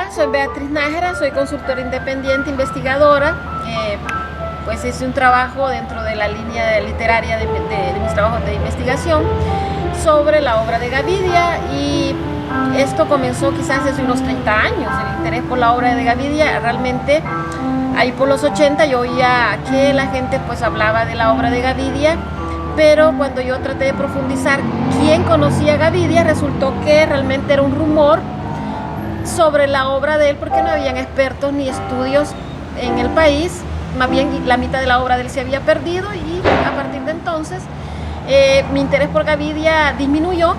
Hola, soy Beatriz Nájera, soy consultora independiente, investigadora. Pues hice un trabajo dentro de la línea literaria de mis trabajos de investigación sobre la obra de Gavidia, y esto comenzó quizás hace unos 30 años. El interés por la obra de Gavidia realmente ahí por los 80 yo oía que la gente pues hablaba de la obra de Gavidia, pero cuando yo traté de profundizar quién conocía a Gavidia, resultó que realmente era un rumor sobre la obra de él, porque no habían expertos ni estudios en el país. Más bien la mitad de la obra de él se había perdido, y a partir de entonces mi interés por Gavidia disminuyó,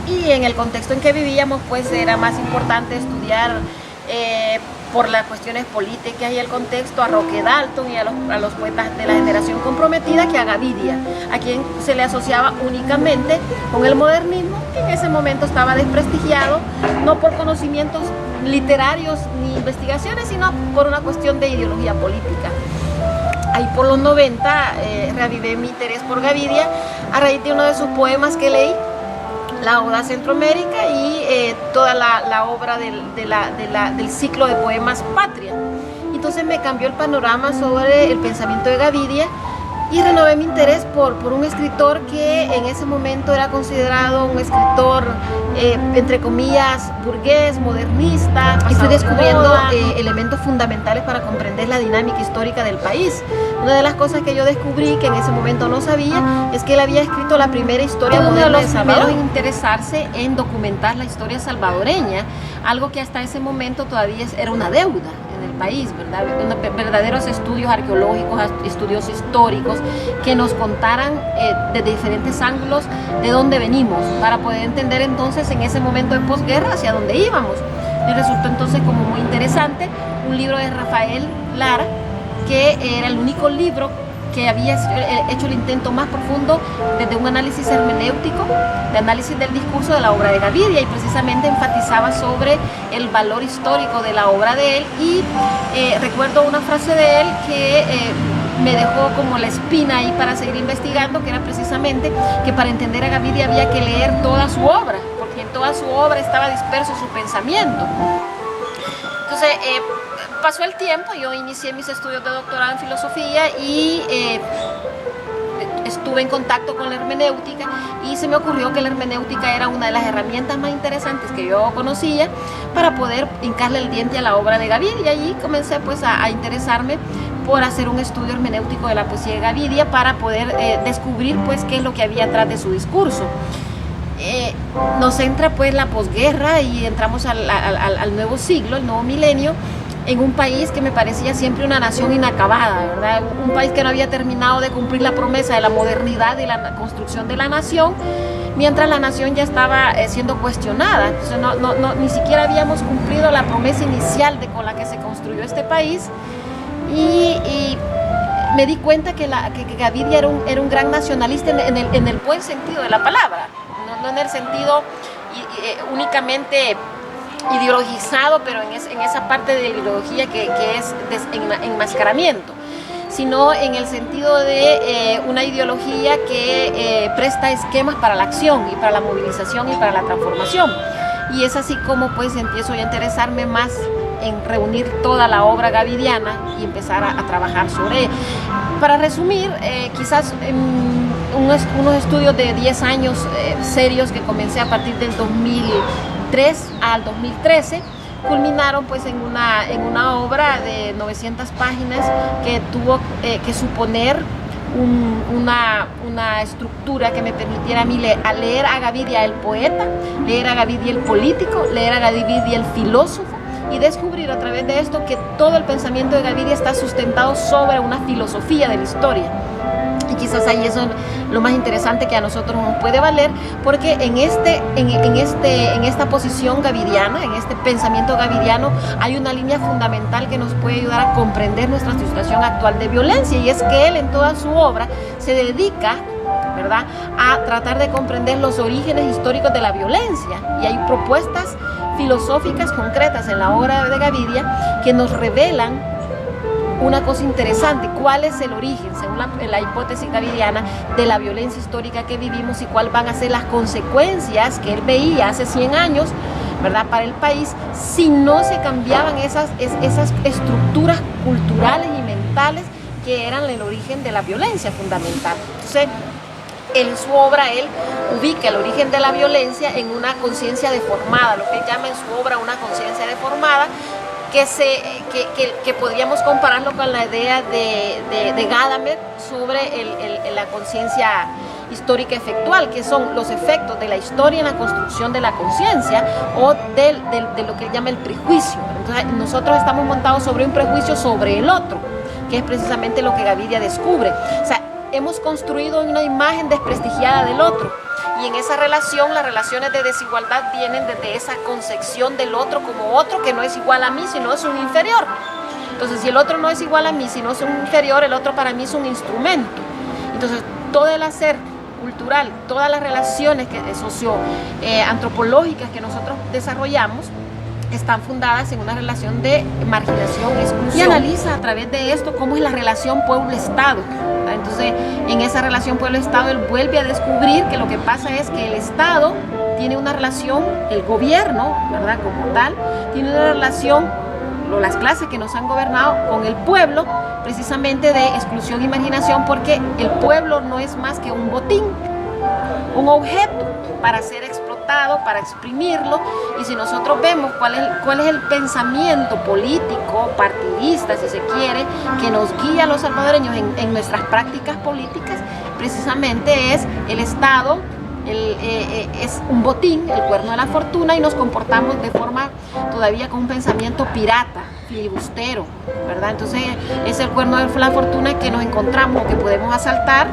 y en el contexto en que vivíamos pues era más importante estudiar por las cuestiones políticas y el contexto a Roque Dalton y a los poetas de la generación comprometida que a Gavidia, a quien se le asociaba únicamente con el modernismo, que en ese momento estaba desprestigiado, no por conocimientos literarios ni investigaciones, sino por una cuestión de ideología política. Ahí por los 90 reavivé mi interés por Gavidia a raíz de uno de sus poemas que leí, la Oda a Centroamérica, y toda la obra del ciclo de poemas Patria. Entonces me cambió el panorama sobre el pensamiento de Gavidia, y renové mi interés por un escritor que en ese momento era considerado un escritor, entre comillas, burgués, modernista, y fui descubriendo elementos fundamentales para comprender la dinámica histórica del país. Una de las cosas que yo descubrí, que en ese momento no sabía, es que él había escrito la primera historia moderna de Salvador. En interesarse en documentar la historia salvadoreña, algo que hasta ese momento todavía era una deuda en el país, ¿verdad? Verdaderos estudios arqueológicos, estudios históricos que nos contaran de diferentes ángulos de dónde venimos, para poder entender entonces en ese momento de posguerra hacia dónde íbamos. Me resultó entonces como muy interesante un libro de Rafael Lara, que era el único libro que había hecho el intento más profundo desde un análisis hermenéutico, de análisis del discurso de la obra de Gavidia, y precisamente enfatizaba sobre el valor histórico de la obra de él. Y recuerdo una frase de él que me dejó como la espina ahí para seguir investigando, que era precisamente que para entender a Gavidia había que leer toda su obra, porque en toda su obra estaba disperso su pensamiento. Entonces, pasó el tiempo, yo inicié mis estudios de doctorado en filosofía y estuve en contacto con la hermenéutica, y se me ocurrió que la hermenéutica era una de las herramientas más interesantes que yo conocía para poder hincarle el diente a la obra de Gavidia, y allí comencé pues a interesarme por hacer un estudio hermenéutico de la poesía de Gavidia para poder descubrir pues qué es lo que había atrás de su discurso. Nos entra pues la posguerra y entramos al nuevo siglo, el nuevo milenio, en un país que me parecía siempre una nación inacabada, ¿verdad? Un país que no había terminado de cumplir la promesa de la modernidad y la construcción de la nación, mientras la nación ya estaba siendo cuestionada. Entonces ni siquiera habíamos cumplido la promesa inicial con la que se construyó este país, y me di cuenta que Gavidia era un gran nacionalista en el buen sentido de la palabra, no en el sentido únicamente ideologizado, pero en esa parte de ideología que es enmascaramiento, sino en el sentido de una ideología que presta esquemas para la acción y para la movilización y para la transformación. Y es así como pues empiezo a interesarme más en reunir toda la obra gavidiana y empezar a trabajar sobre ella. Para resumir, quizás unos estudios de 10 años serios que comencé a partir del 2003 al 2013, culminaron pues en una obra de 900 páginas que tuvo que suponer una estructura que me permitiera a mí leer a Gavidia el poeta, leer a Gavidia el político, leer a Gavidia el filósofo, y descubrir a través de esto que todo el pensamiento de Gavidia está sustentado sobre una filosofía de la historia. Y quizás ahí eso es lo más interesante que a nosotros nos puede valer, porque en esta posición gavidiana, en este pensamiento gavidiano, hay una línea fundamental que nos puede ayudar a comprender nuestra situación actual de violencia, y es que él en toda su obra se dedica, ¿verdad?, a tratar de comprender los orígenes históricos de la violencia, y hay propuestas filosóficas concretas en la obra de Gavidia que nos revelan una cosa interesante: cuál es el origen, según la hipótesis gavidiana, de la violencia histórica que vivimos, y cuáles van a ser las consecuencias que él veía hace 100 años ¿verdad?, para el país si no se cambiaban esas estructuras culturales y mentales que eran el origen de la violencia fundamental. Entonces, en su obra él ubica el origen de la violencia en una conciencia deformada, lo que él llama en su obra una conciencia deformada, que podríamos compararlo con la idea de Gadamer sobre la conciencia histórica efectual, que son los efectos de la historia en la construcción de la conciencia o de lo que él llama el prejuicio. Entonces nosotros estamos montados sobre un prejuicio sobre el otro, que es precisamente lo que Gavidia descubre. O sea, hemos construido una imagen desprestigiada del otro, y en esa relación, las relaciones de desigualdad vienen desde esa concepción del otro como otro que no es igual a mí, sino es un inferior. Entonces, si el otro no es igual a mí, sino es un inferior, el otro para mí es un instrumento. Entonces, todo el hacer cultural, todas las relaciones antropológicas que nosotros desarrollamos están fundadas en una relación de marginación y exclusión. Y analiza a través de esto cómo es la relación pueblo-estado. Entonces, en esa relación pueblo-estado, él vuelve a descubrir que lo que pasa es que el Estado tiene una relación, el gobierno, ¿verdad?, como tal, tiene una relación, las clases que nos han gobernado, con el pueblo, precisamente de exclusión y marginación, porque el pueblo no es más que un botín, un objeto para ser explotado, para exprimirlo. Y si nosotros vemos cuál es el pensamiento político, partidista, si se quiere, que nos guía a los salvadoreños en nuestras prácticas políticas, precisamente es el Estado, es un botín, el cuerno de la fortuna, y nos comportamos de forma todavía con un pensamiento pirata, filibustero, ¿verdad? Entonces es el cuerno de la fortuna que nos encontramos, que podemos asaltar,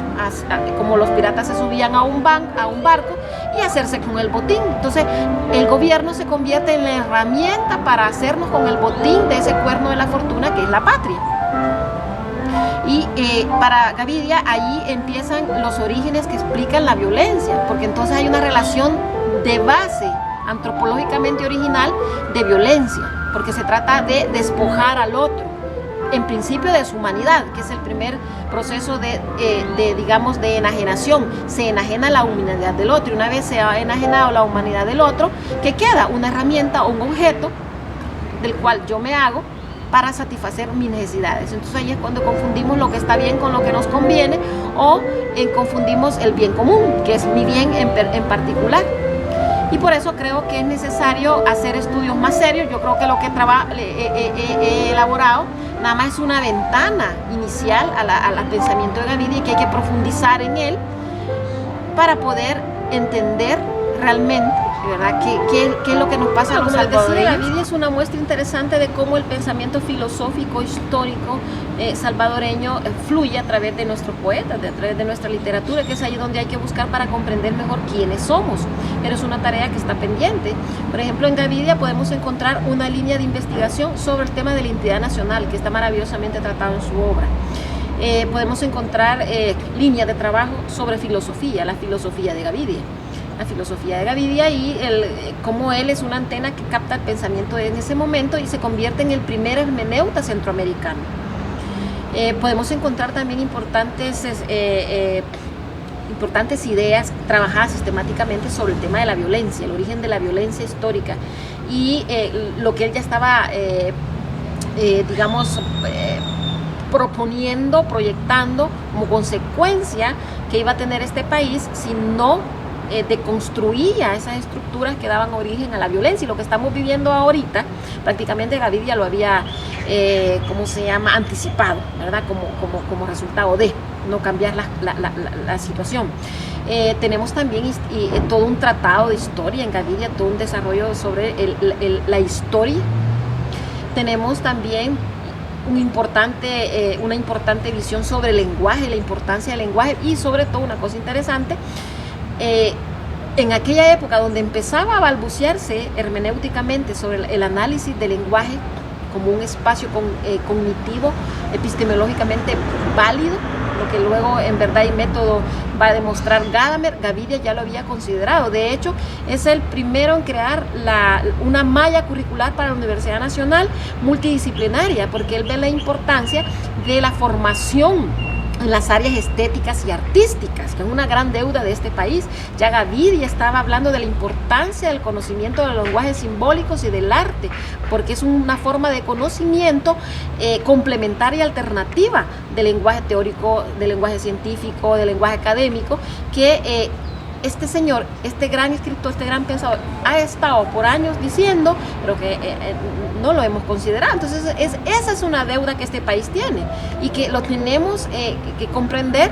como los piratas se subían a un barco y hacerse con el botín. Entonces el gobierno se convierte en la herramienta para hacernos con el botín de ese cuerno de la fortuna que es la patria. Y para Gavidia ahí empiezan los orígenes que explican la violencia, porque entonces hay una relación de base antropológicamente original de violencia, porque se trata de despojar al otro, en principio de su humanidad, que es el primer proceso de enajenación. Se enajena la humanidad del otro, y una vez se ha enajenado la humanidad del otro, ¿qué queda? Una herramienta o un objeto del cual yo me hago para satisfacer mis necesidades. Entonces ahí es cuando confundimos lo que está bien con lo que nos conviene, o confundimos el bien común, que es mi bien en particular. Y por eso creo que es necesario hacer estudios más serios. Yo creo que lo que he elaborado nada más es una ventana inicial al pensamiento de Gavidia, y que hay que profundizar en él para poder entender realmente, ¿verdad?, qué es lo que nos pasa a los salvadoreños. Gavidia es una muestra interesante de cómo el pensamiento filosófico histórico salvadoreño fluye a través de nuestros poetas, a través de nuestra literatura, que es ahí donde hay que buscar para comprender mejor quiénes somos. Pero es una tarea que está pendiente. Por ejemplo, en Gavidia podemos encontrar una línea de investigación sobre el tema de la identidad nacional, que está maravillosamente tratado en su obra. Podemos encontrar líneas de trabajo sobre filosofía, la filosofía de Gavidia. La filosofía de Gavidia, y cómo él es una antena que capta el pensamiento en ese momento y se convierte en el primer hermeneuta centroamericano. Podemos encontrar también importantes ideas trabajadas sistemáticamente sobre el tema de la violencia, el origen de la violencia histórica, y lo que él ya estaba, proponiendo, proyectando como consecuencia que iba a tener este país si no deconstruía esas estructuras que daban origen a la violencia. Y lo que estamos viviendo ahorita, prácticamente Gavidia lo había, anticipado, ¿verdad?, como resultado de no cambiar la situación. Tenemos también todo un tratado de historia en Gavidia, todo un desarrollo sobre la historia. Tenemos también una importante visión sobre el lenguaje, la importancia del lenguaje, y sobre todo una cosa interesante, en aquella época donde empezaba a balbucearse hermenéuticamente sobre el análisis del lenguaje como un espacio cognitivo, epistemológicamente válido, lo que luego en Verdad y Método va a demostrar Gadamer, Gavidia ya lo había considerado. De hecho, es el primero en crear una malla curricular para la Universidad Nacional multidisciplinaria, porque él ve la importancia de la formación en las áreas estéticas y artísticas, que es una gran deuda de este país. Ya Gavidia estaba hablando de la importancia del conocimiento de los lenguajes simbólicos y del arte, porque es una forma de conocimiento complementaria y alternativa del lenguaje teórico, del lenguaje científico, del lenguaje académico, que este señor, este gran escritor, este gran pensador, ha estado por años diciendo, pero que no lo hemos considerado. Entonces, esa es una deuda que este país tiene y que lo tenemos que comprender,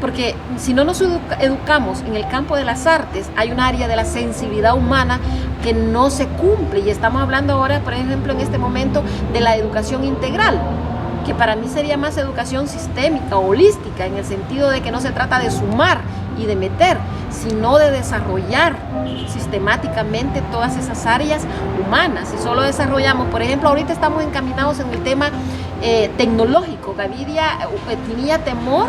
porque si no nos educamos en el campo de las artes, hay un área de la sensibilidad humana que no se cumple. Y estamos hablando ahora, por ejemplo, en este momento, de la educación integral, que para mí sería más educación sistémica, holística, en el sentido de que no se trata de sumar y de meter, sino de desarrollar sistemáticamente todas esas áreas humanas. Si solo desarrollamos, por ejemplo, ahorita estamos encaminados en el tema tecnológico. Gavidia tenía temor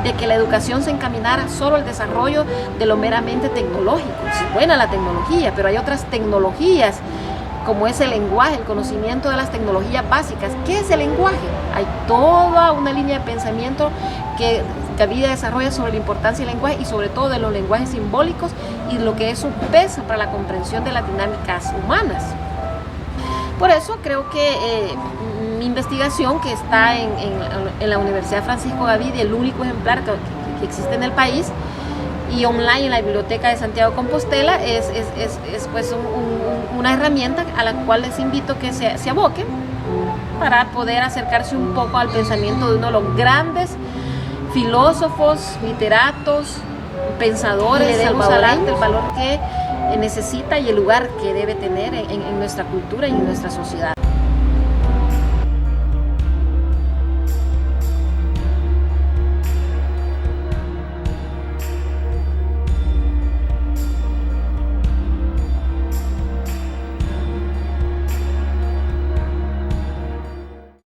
de que la educación se encaminara solo al desarrollo de lo meramente tecnológico. Es buena la tecnología, pero hay otras tecnologías, como es el lenguaje, el conocimiento de las tecnologías básicas. ¿Qué es el lenguaje? Hay toda una línea de pensamiento que Gavidia desarrolla sobre la importancia del lenguaje y sobre todo de los lenguajes simbólicos y lo que es un peso para la comprensión de las dinámicas humanas. Por eso creo que mi investigación, que está en la Universidad Francisco Gavidia, el único ejemplar que existe en el país, y online en la Biblioteca de Santiago de Compostela, es pues una herramienta a la cual les invito que se aboquen para poder acercarse un poco al pensamiento de uno de los grandes filósofos, literatos, pensadores, le demos al arte el valor que necesita y el lugar que debe tener en nuestra cultura y en nuestra sociedad.